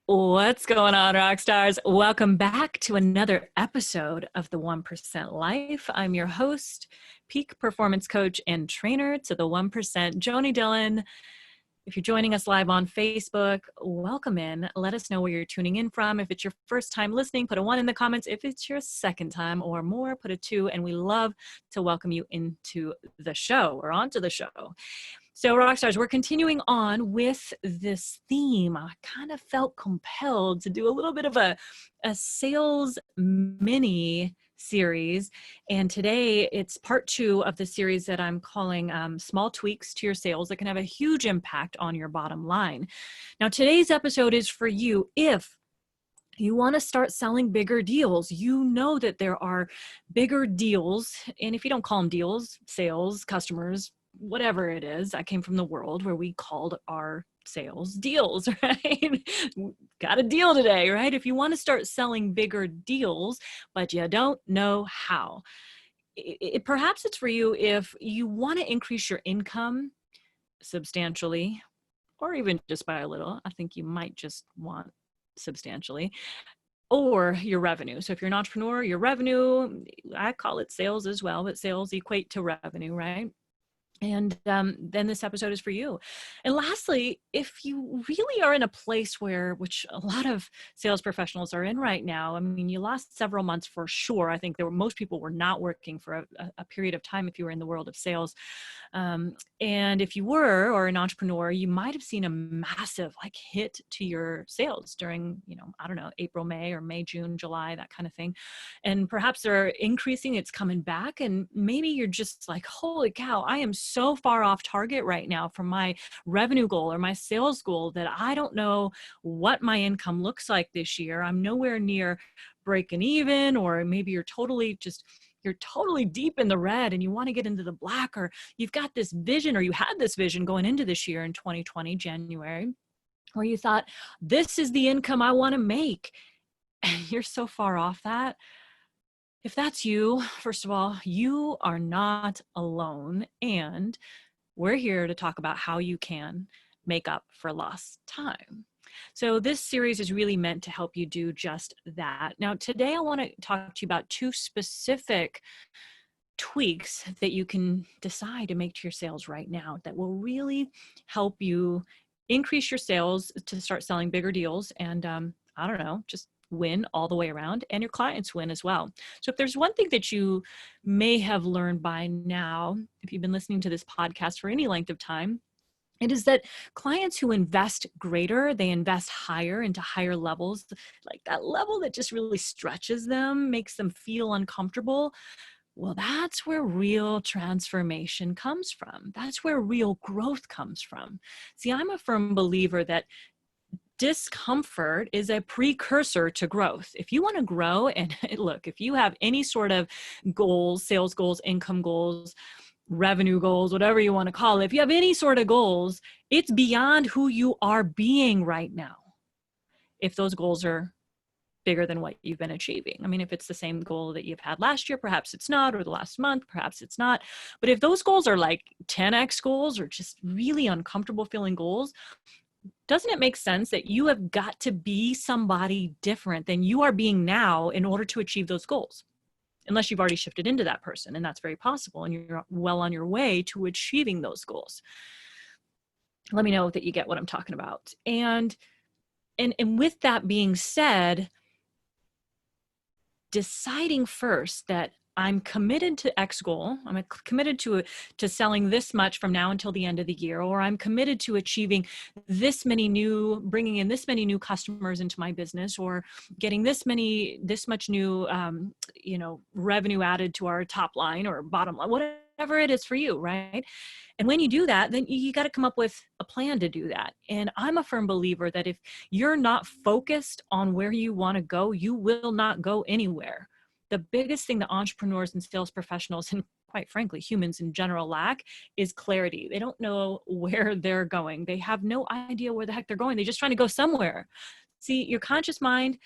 What's going on, rock stars? Welcome back to another episode of the 1% Life. I'm your host, peak performance coach and trainer to the 1%, JoanieDhillon. If you're joining us live on Facebook, welcome in. Let us know where you're tuning in from. If it's your first time listening, put a 1 in the comments. If it's your second time or more, put a 2. And we love to welcome you into the show or onto the show. So Rockstars, we're continuing on with this theme. I kind of felt compelled to do a little bit of a sales mini series. And today it's part 2 of the series that I'm calling Small Tweaks to Your Sales that can have a huge impact on your bottom line. Now, today's episode is for you if you want to start selling bigger deals. You know that there are bigger deals. And if you don't call them deals, sales, customers, whatever it is, I came from the world where we called our sales deals, right? Got a deal today, right? If you want to start selling bigger deals, but you don't know how, perhaps it's for you if you want to increase your income substantially, or even just by a little. I think you might just want substantially, or your revenue. So if you're an entrepreneur, your revenue, I call it sales as well, but sales equate to revenue, right? And then this episode is for you. And lastly, if you really are in a place which a lot of sales professionals are in right now, I mean, you lost several months for sure. I think most people were not working for a period of time if you were in the world of sales. And if you were, or an entrepreneur, you might have seen a massive hit to your sales during, I don't know, April, May, or May, June, July, that kind of thing. And perhaps they're increasing, it's coming back. And maybe you're just like, holy cow, I am so far off target right now from my revenue goal or my sales goal that I don't know what my income looks like this year. I'm nowhere near breaking even, or maybe you're totally deep in the red and you want to get into the black, or you've got this vision, or you had this vision going into this year in 2020, January, where you thought, this is the income I want to make. And you're so far off that. If that's you, first of all, you are not alone. And we're here to talk about how you can make up for lost time. So this series is really meant to help you do just that. Now, today I want to talk to you about 2 specific tweaks that you can decide to make to your sales right now that will really help you increase your sales to start selling bigger deals and, I don't know, just win all the way around, and your clients win as well. So if there's one thing that you may have learned by now, if you've been listening to this podcast for any length of time, it is that clients who invest greater, they invest higher into higher levels, like that level that just really stretches them, makes them feel uncomfortable. Well, that's where real transformation comes from. That's where real growth comes from. See, I'm a firm believer that discomfort is a precursor to growth. If you want to grow, and look, if you have any sort of goals, sales goals, income goals, revenue goals, whatever you want to call it, if you have any sort of goals, it's beyond who you are being right now. If those goals are bigger than what you've been achieving. I mean, if it's the same goal that you've had last year, perhaps it's not, or the last month, perhaps it's not. But if those goals are like 10x goals, or just really uncomfortable feeling goals, doesn't it make sense that you have got to be somebody different than you are being now in order to achieve those goals? Unless you've already shifted into that person, and that's very possible, and you're well on your way to achieving those goals. Let me know that you get what I'm talking about. And with that being said, deciding first that I'm committed to X goal, I'm committed to selling this much from now until the end of the year, or I'm committed to achieving bringing in this many new customers into my business, or getting this much new, revenue added to our top line or bottom line, whatever it is for you, right? And when you do that, then you got to come up with a plan to do that. And I'm a firm believer that if you're not focused on where you want to go, you will not go anywhere. The biggest thing that entrepreneurs and sales professionals, and quite frankly, humans in general, lack is clarity. They don't know where they're going. They have no idea where the heck they're going. They're just trying to go somewhere. See, your conscious mind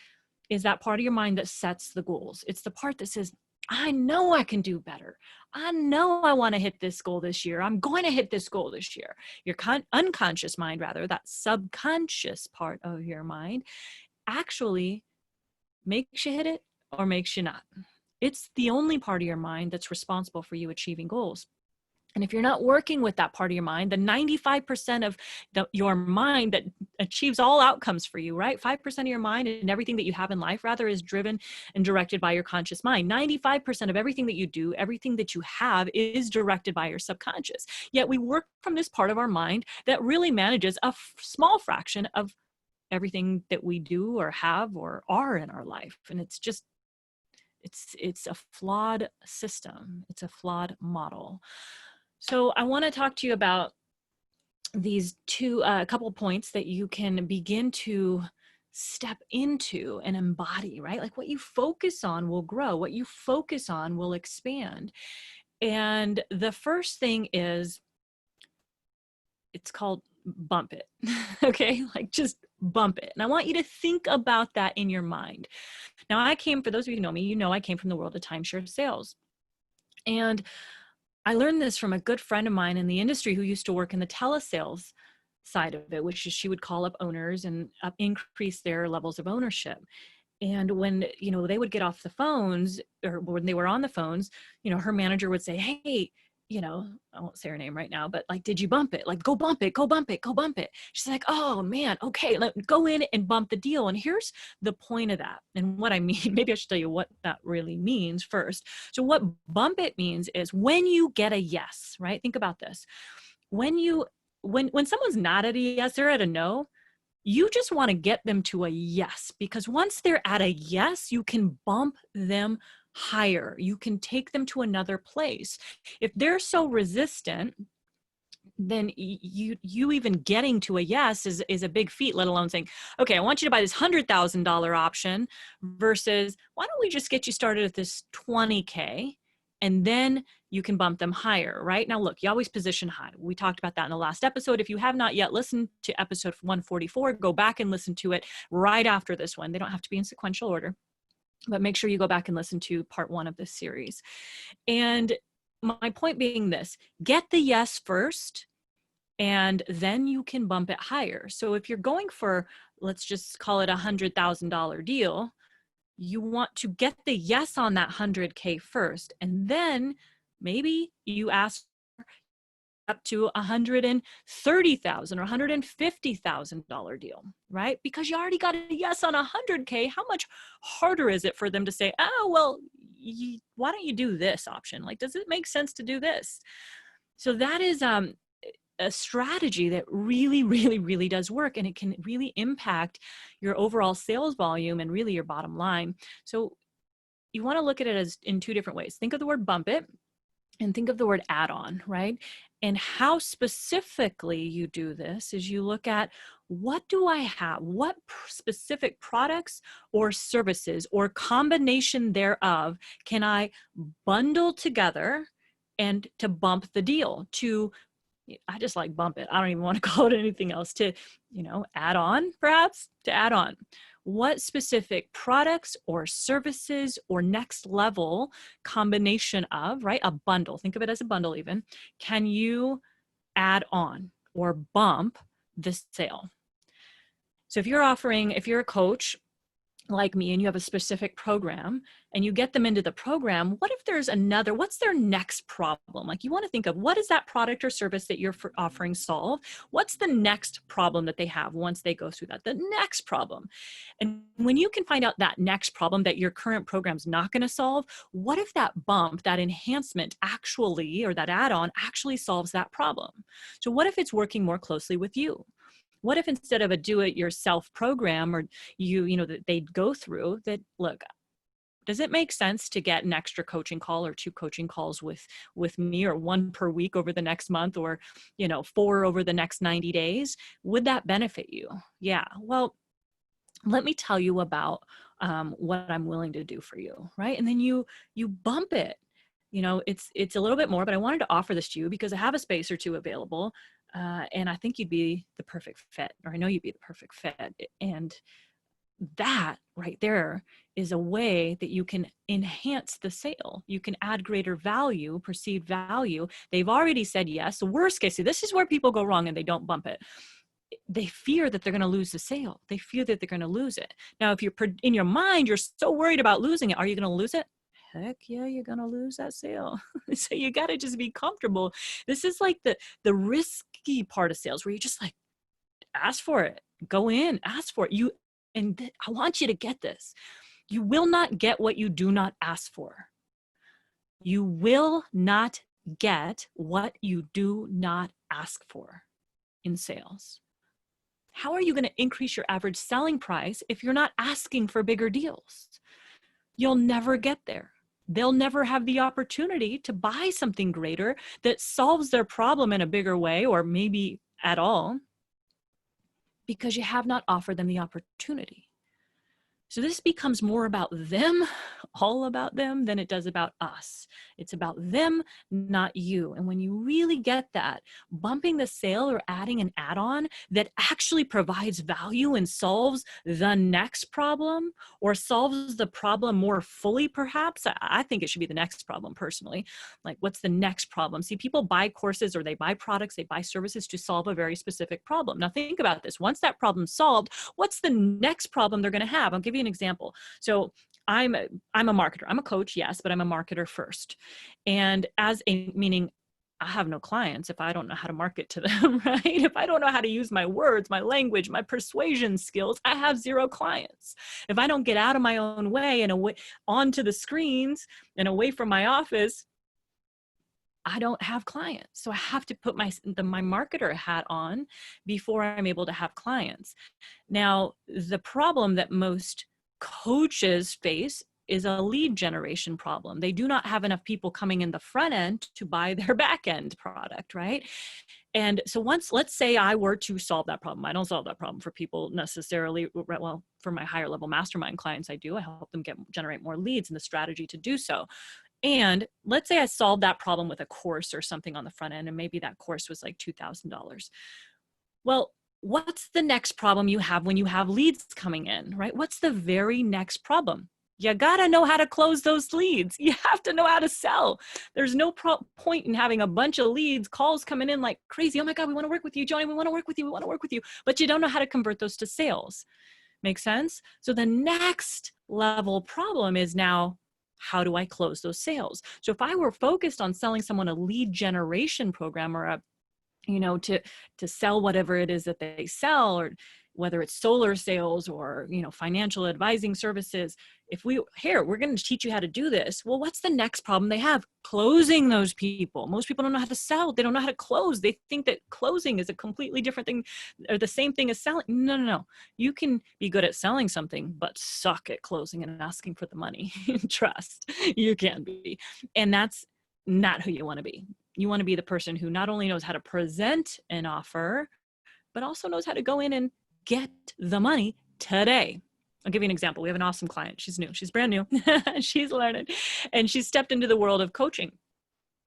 is that part of your mind that sets the goals. It's the part that says, I know I can do better. I know I want to hit this goal this year. I'm going to hit this goal this year. Your unconscious mind, rather, that subconscious part of your mind, actually makes you hit it or makes you not. It's the only part of your mind that's responsible for you achieving goals. And if you're not working with that part of your mind, the 95% of your mind that achieves all outcomes for you, right? 5% of your mind and everything that you have in life, rather, is driven and directed by your conscious mind. 95% of everything that you do, everything that you have, is directed by your subconscious. Yet we work from this part of our mind that really manages a small fraction of everything that we do or have or are in our life. And it's just, it's a flawed system. It's a flawed model. So I want to talk to you about these a couple points that you can begin to step into and embody, right? Like what you focus on will grow, what you focus on will expand. And the first thing is, it's called bump it. Okay. Like just bump it. And I want you to think about that in your mind. Now, for those of you who know me, I came from the world of timeshare sales. And I learned this from a good friend of mine in the industry who used to work in the telesales side of it, which is she would call up owners and increase their levels of ownership. And when, they would get off the phones, or when they were on the phones, her manager would say, hey, I won't say her name right now, but like, did you bump it? Like, go bump it, go bump it, go bump it. She's like, oh man, okay, go in and bump the deal. And here's the point of that. And what I mean, maybe I should tell you what that really means first. So what bump it means is when you get a yes, right? Think about this. When someone's not at a yes, they're at a no, you just want to get them to a yes, because once they're at a yes, you can bump them higher. You can take them to another place. If they're so resistant, then you even getting to a yes is a big feat, let alone saying, okay, I want you to buy this $100,000 option versus why don't we just get you started at this 20K and then you can bump them higher, right? Now, look, you always position high. We talked about that in the last episode. If you have not yet listened to episode 144, go back and listen to it right after this one. They don't have to be in sequential order, but make sure you go back and listen to part 1 of this series. And my point being this, get the yes first, and then you can bump it higher. So if you're going for, let's just call it $100,000 deal, you want to get the yes on that 100K first. And then maybe you ask up to $130,000 or $150,000 deal, right? Because you already got a yes on 100K. How much harder is it for them to say, oh, well, why don't you do this option? Like, does it make sense to do this? So that is a strategy that really, really, really does work. And it can really impact your overall sales volume and really your bottom line. So you want to look at it as in 2 different ways. Think of the word bump it and think of the word add-on, right? And how specifically you do this is you look at, what do I have? What specific products or services or combination thereof can I bundle together and to bump the deal, I just like bump it. I don't even want to call it anything else, to, add on, perhaps, to add on. What specific products or services or next level combination of, right, a bundle, think of it as a bundle even, can you add on or bump the sale? So if you're a coach like me and you have a specific program and you get them into the program, what if there's what's their next problem? Like, you want to think of, what is that product or service that you're offering solve? What's the next problem that they have once they go through that? The next problem. And when you can find out that next problem that your current program's not going to solve, what if that bump, that enhancement actually, or that add-on actually solves that problem? So what if it's working more closely with you? What if instead of a do-it-yourself program, or that they'd go through that, look, does it make sense to get an extra coaching call or 2 coaching calls with me, or 1 per week over the next month, or 4 over the next 90 days? Would that benefit you? Yeah. Well, let me tell you about what I'm willing to do for you, right? And then you bump it. It's a little bit more, but I wanted to offer this to you because I have a space or 2 available. And I think you'd be the perfect fit, or I know you'd be the perfect fit. And that right there is a way that you can enhance the sale. You can add greater value, perceived value. They've already said yes. The worst case, this is where people go wrong and they don't bump it. They fear that they're going to lose the sale. They fear that they're going to lose it. Now, if you're in your mind, you're so worried about losing it. Are you going to lose it? Heck yeah, you're going to lose that sale. So you got to just be comfortable. This is like the risky part of sales where you just like ask for it, go in, ask for it. I want you to get this. You will not get what you do not ask for. You will not get what you do not ask for in sales. How are you going to increase your average selling price if you're not asking for bigger deals? You'll never get there. They'll never have the opportunity to buy something greater that solves their problem in a bigger way, or maybe at all, because you have not offered them the opportunity. So this becomes more about them, all about them, than it does about us. It's about them, not you. And when you really get that, bumping the sale or adding an add-on that actually provides value and solves the next problem, or solves the problem more fully, perhaps. I think it should be the next problem personally. Like, what's the next problem? See, people buy courses or they buy products, they buy services to solve a very specific problem. Now think about this. Once that problem's solved, what's the next problem they're going to have? I'll give you an example. So I'm a marketer. I'm a coach, yes, but I'm a marketer first. And meaning I have no clients if I don't know how to market to them, right? If I don't know how to use my words, my language, my persuasion skills, I have zero clients. If I don't get out of my own way and away onto the screens and away from my office, I don't have clients. So I have to put my marketer hat on before I'm able to have clients. Now, the problem that most coaches face is a lead generation problem. They do not have enough people coming in the front end to buy their back end product, right? And so let's say I were to solve that problem. I don't solve that problem for people necessarily. Well, for my higher level mastermind clients, I do. I help them generate more leads and the strategy to do so. And let's say I solved that problem with a course or something on the front end, and maybe that course was like $2,000. Well, what's the next problem you have when you have leads coming in, right? What's the very next problem? You got to know how to close those leads. You have to know how to sell. There's no point in having a bunch of leads, calls coming in like crazy. Oh my God, we want to work with you, Joanie. We want to work with you. We want to work with you. But you don't know how to convert those to sales. Make sense? So the next level problem is now, how do I close those sales? So if I were focused on selling someone a lead generation program, or to sell whatever it is that they sell, or whether it's solar sales or, financial advising services, we're going to teach you how to do this. Well, what's the next problem they have? Closing those people. Most people don't know how to sell. They don't know how to close. They think that closing is a completely different thing, or the same thing as selling. No. You can be good at selling something, but suck at closing and asking for the money. Trust, you can be. And that's not who you want to be. You want to be the person who not only knows how to present an offer, but also knows how to go in and get the money today. I'll give you an example. We have an awesome client. She's new. She's brand new. She's learning. And she stepped into the world of coaching.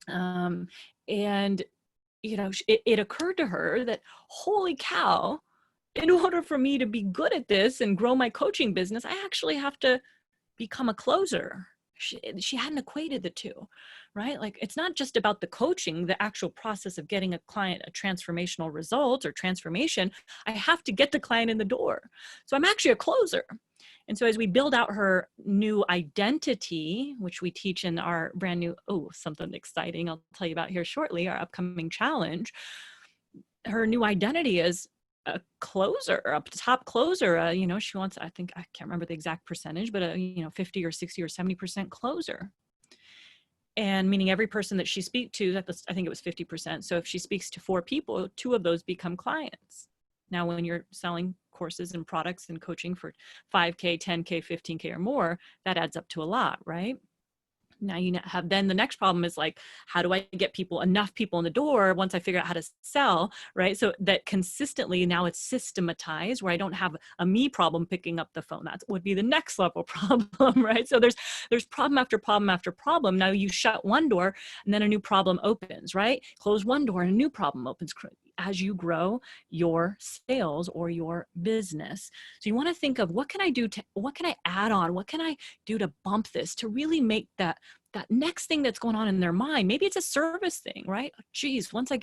And it occurred to her that, holy cow, in order for me to be good at this and grow my coaching business, I actually have to become a closer. She hadn't equated the two, right? Like, it's not just about the coaching, the actual process of getting a client a transformational result or transformation. I have to get the client in the door. So I'm actually a closer. And so as we build out her new identity, which we teach in our brand new, something exciting I'll tell you about here shortly, our upcoming challenge, her new identity is a closer, a top closer. She wants, I can't remember the exact percentage, but 50 or 60 or 70% closer. And meaning every person that she speaks to, I think it was 50%. So if she speaks to 4 people, 2 of those become clients. Now, when you're selling courses and products and coaching for $5K, $10K, $15K or more, that adds up to a lot, right? Now then the next problem is like, how do I get enough people in the door once I figure out how to sell, right? So that consistently now it's systematized, where I don't have a me problem picking up the phone. That would be the next level problem, right? So there's problem after problem after problem. Now you shut one door and then a new problem opens, right? Close one door and a new problem opens. as you grow your sales or your business. So you want to think of what can I do to, what can I add on? What can I do to bump this to really make that next thing that's going on in their mind? Maybe it's a service thing, right? Oh, geez, once I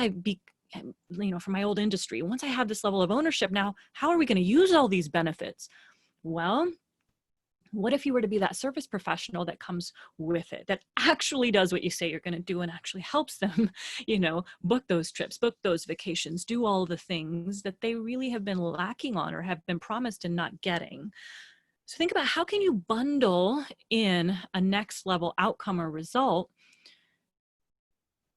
be, from my old industry, once I have this level of ownership, now how are we going to use all these benefits? Well, what if you were to be that service professional that comes with it, that actually does what you say you're going to do and actually helps them, book those trips, book those vacations, do all the things that they really have been lacking on or have been promised and not getting. So think about how can you bundle in a next level outcome or result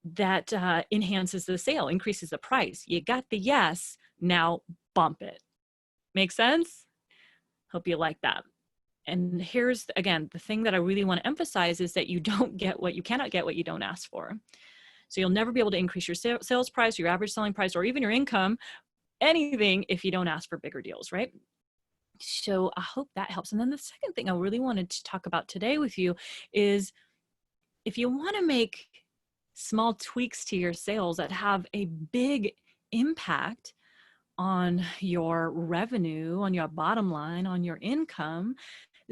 that enhances the sale, increases the price. You got the yes, now bump it. Make sense? Hope you like that. And here's, again, the thing that I really want to emphasize is that you cannot get what you don't ask for. So you'll never be able to increase your sales price, your average selling price, or even your income, anything, if you don't ask for bigger deals, right? So I hope that helps. And then the second thing I really wanted to talk about today with you is if you want to make small tweaks to your sales that have a big impact on your revenue, on your bottom line, on your income,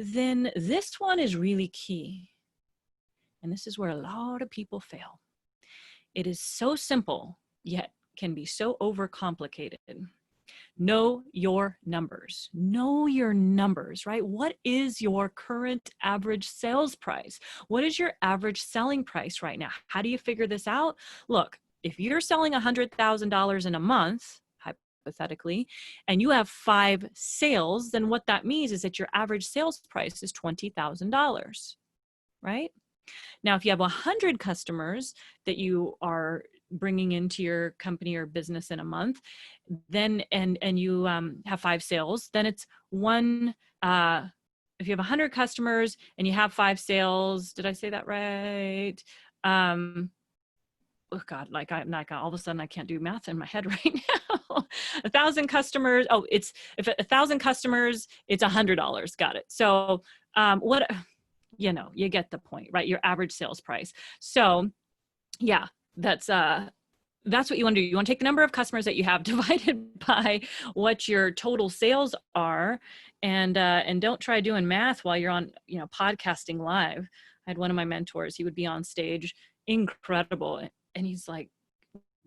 then this one is really key. And this is where a lot of people fail. It is so simple, yet can be so overcomplicated. Know your numbers. Know your numbers, right? What is your current average sales price? What is your average selling price right now? How do you figure this out? Look, if you're selling $100,000 in a month, hypothetically, and you have 5 sales, then what that means is that your average sales price is $20,000, right? Now, if you have 100 customers that you are bringing into your company or business in a month, then, and you have 5 sales, then it's one, if you have 100 customers and you have 5 sales, did I say that right? Oh God, like all of a sudden I can't do math in my head right now. 1,000 customers. Oh, if 1,000 customers, it's $100. Got it. So you get the point, right? Your average sales price. So yeah, that's what you want to do. You want to take the number of customers that you have divided by what your total sales are, and don't try doing math while you're on, podcasting live. I had one of my mentors, he would be on stage, incredible. And he's like,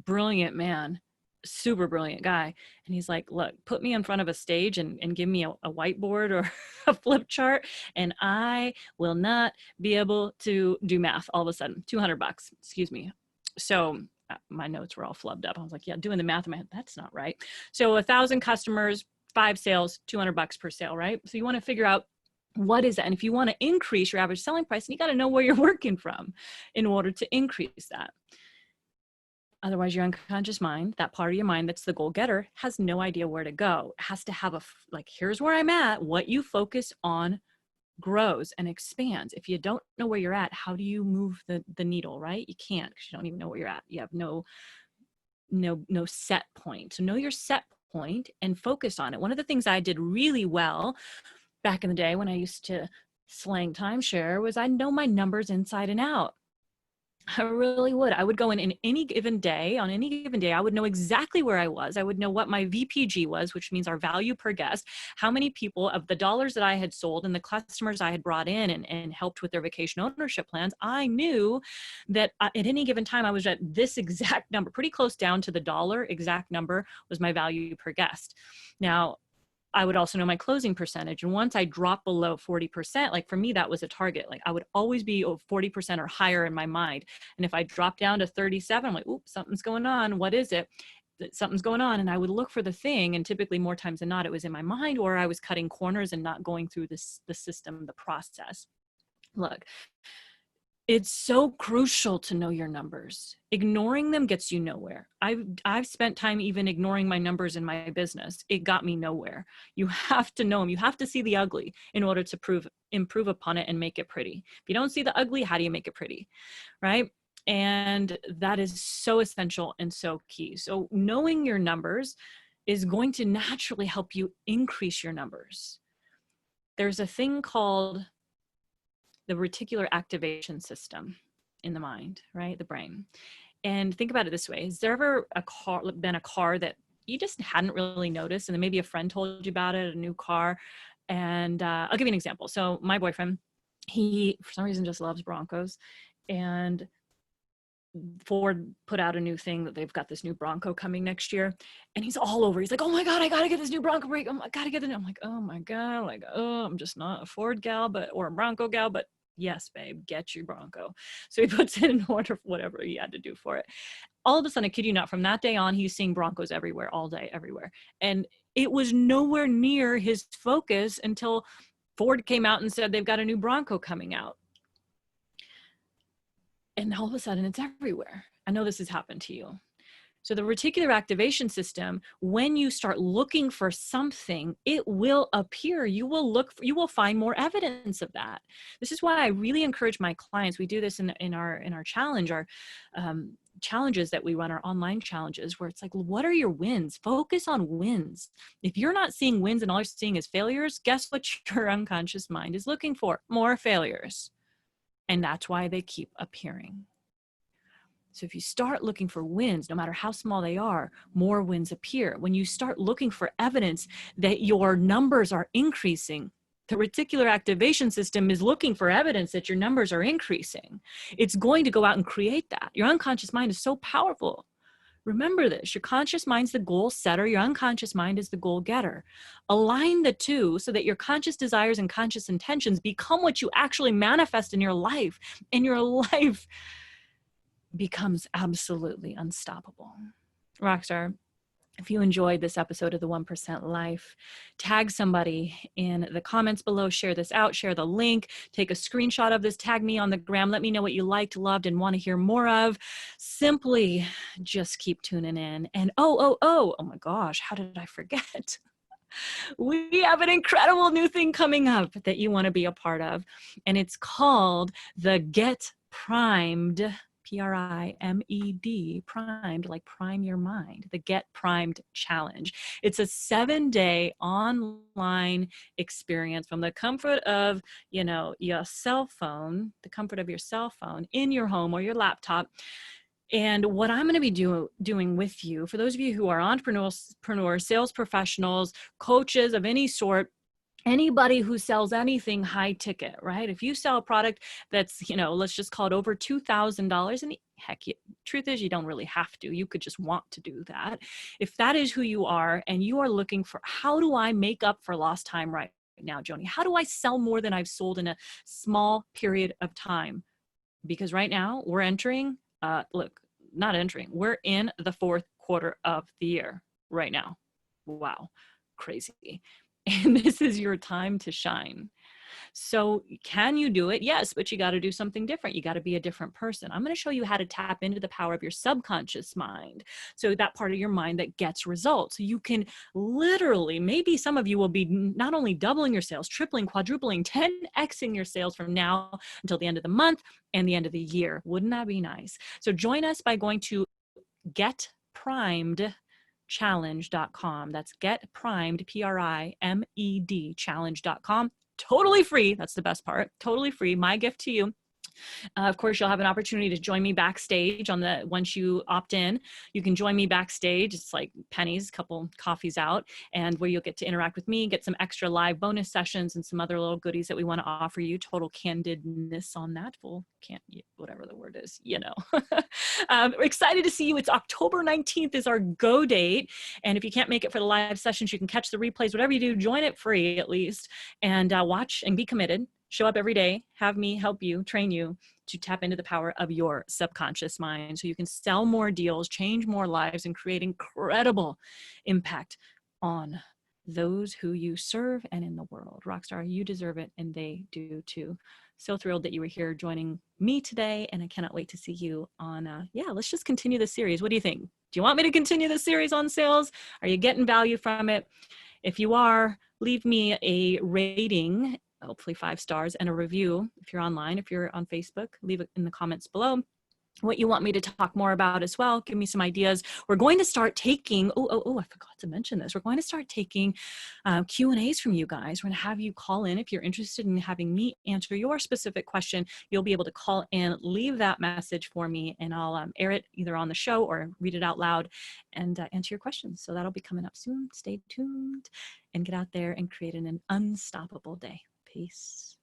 brilliant man, super brilliant guy. And he's like, look, put me in front of a stage and give me a whiteboard or a flip chart, and I will not be able to do math all of a sudden. $200, excuse me. So my notes were all flubbed up. I was like, yeah, doing the math in my head, that's not right. So 1,000 customers, 5 sales, $200 per sale, right? So you want to figure out what is that? And if you want to increase your average selling price, you got to know where you're working from in order to increase that. Otherwise, your unconscious mind, that part of your mind that's the goal getter, has no idea where to go. It has to have here's where I'm at. What you focus on grows and expands. If you don't know where you're at, how do you move the needle, right? You can't, because you don't even know where you're at. You have no set point. So know your set point and focus on it. One of the things I did really well back in the day when I used to slang timeshare was I know my numbers inside and out. I really would. I would go in any given day, on any given day, I would know exactly where I was. I would know what my VPG was, which means our value per guest, how many people of the dollars that I had sold and the customers I had brought in and helped with their vacation ownership plans. I knew that at any given time, I was at this exact number, pretty close down to the dollar exact number was my value per guest. Now, I would also know my closing percentage. And once I dropped below 40%, like for me, that was a target. Like I would always be 40% or higher in my mind. And if I dropped down to 37, I'm like, oops, something's going on. What is it? Something's going on. And I would look for the thing. And typically more times than not, it was in my mind, or I was cutting corners and not going through the system, the process. Look, it's so crucial to know your numbers. Ignoring them gets you nowhere. I've spent time even ignoring my numbers in my business. It got me nowhere. You have to know them. You have to see the ugly in order to improve upon it and make it pretty. If you don't see the ugly, how do you make it pretty, right? And that is so essential and so key. So knowing your numbers is going to naturally help you increase your numbers. There's a thing called the reticular activation system in the mind, right? The brain. And think about it this way. Has there ever been a car that you just hadn't really noticed, and then maybe a friend told you about it, a new car? And I'll give you an example. So my boyfriend, he, for some reason, just loves Broncos. And Ford put out a new thing that they've got this new Bronco coming next year, and he's all over. He's like, "Oh my God, I gotta get this new Bronco brake. I gotta get it." I'm like, "Oh my God, like, oh, I'm just not a Ford gal, or a Bronco gal, but yes, babe, get your Bronco." So he puts it in order for whatever he had to do for it. All of a sudden, I kid you not, from that day on, he's seeing Broncos everywhere, all day, everywhere. And it was nowhere near his focus until Ford came out and said they've got a new Bronco coming out. And all of a sudden it's everywhere. I know this has happened to you. So the reticular activation system, when you start looking for something, it will appear. You will find more evidence of that. This is why I really encourage my clients. We do this in our challenge, our challenges that we run, our online challenges, where it's like, what are your wins? Focus on wins. If you're not seeing wins and all you're seeing is failures, guess what your unconscious mind is looking for? More failures. And that's why they keep appearing. So if you start looking for wins, no matter how small they are, more wins appear. When you start looking for evidence that your numbers are increasing, the reticular activation system is looking for evidence that your numbers are increasing. It's going to go out and create that. Your unconscious mind is so powerful. Remember this, your conscious mind's the goal setter, your unconscious mind is the goal getter. Align the two so that your conscious desires and conscious intentions become what you actually manifest in your life, and your life becomes absolutely unstoppable. Rockstar, if you enjoyed this episode of the 1% Life, tag somebody in the comments below, share this out, share the link, take a screenshot of this, tag me on the gram, let me know what you liked, loved, and want to hear more of. Simply just keep tuning in. And oh my gosh, how did I forget? We have an incredible new thing coming up that you want to be a part of, and it's called the Get Primed, Primed, primed, like prime your mind, the Get Primed Challenge. It's a 7-day online experience from the comfort of, your cell phone, the comfort of your cell phone in your home or your laptop. And what I'm going to be doing with you, for those of you who are entrepreneurs, sales professionals, coaches of any sort, anybody who sells anything high ticket, right? If you sell a product that's, let's just call it over $2,000, and heck, truth is you don't really have to. You could just want to do that. If that is who you are and you are looking for, how do I make up for lost time right now, Joanie? How do I sell more than I've sold in a small period of time? Because right now we're entering, we're in the fourth quarter of the year right now. Wow, crazy. And this is your time to shine. So can you do it? Yes, but you got to do something different. You got to be a different person. I'm going to show you how to tap into the power of your subconscious mind. So that part of your mind that gets results. So you can literally, maybe some of you will be not only doubling your sales, tripling, quadrupling, 10xing your sales from now until the end of the month and the end of the year. Wouldn't that be nice? So join us by going to getprimedchallenge.com. That's getprimed, Primed, challenge.com. Totally free. That's the best part. Totally free. My gift to you. Of course, you'll have an opportunity to join me backstage once you opt in. You can join me backstage. It's like pennies, a couple coffees out, and where you'll get to interact with me, get some extra live bonus sessions and some other little goodies that we want to offer you. Total candidness on that. Whatever the word is, excited to see you. It's October 19th is our go date. And if you can't make it for the live sessions, you can catch the replays, whatever you do, join it free at least, and watch and be committed. Show up every day, have me help you, train you to tap into the power of your subconscious mind so you can sell more deals, change more lives, and create incredible impact on those who you serve and in the world. Rockstar, you deserve it, and they do too. So thrilled that you were here joining me today, and I cannot wait to see you on, let's just continue the series. What do you think? Do you want me to continue the series on sales? Are you getting value from it? If you are, leave me a rating, hopefully 5 stars, and a review. If you're online, if you're on Facebook, leave it in the comments below. what you want me to talk more about as well. Give me some ideas. We're going to start taking, I forgot to mention this. We're going to start taking Q&As from you guys. We're going to have you call in. If you're interested in having me answer your specific question, you'll be able to call in, leave that message for me, and I'll air it either on the show or read it out loud and answer your questions. So that'll be coming up soon. Stay tuned and get out there and create an unstoppable day. Peace.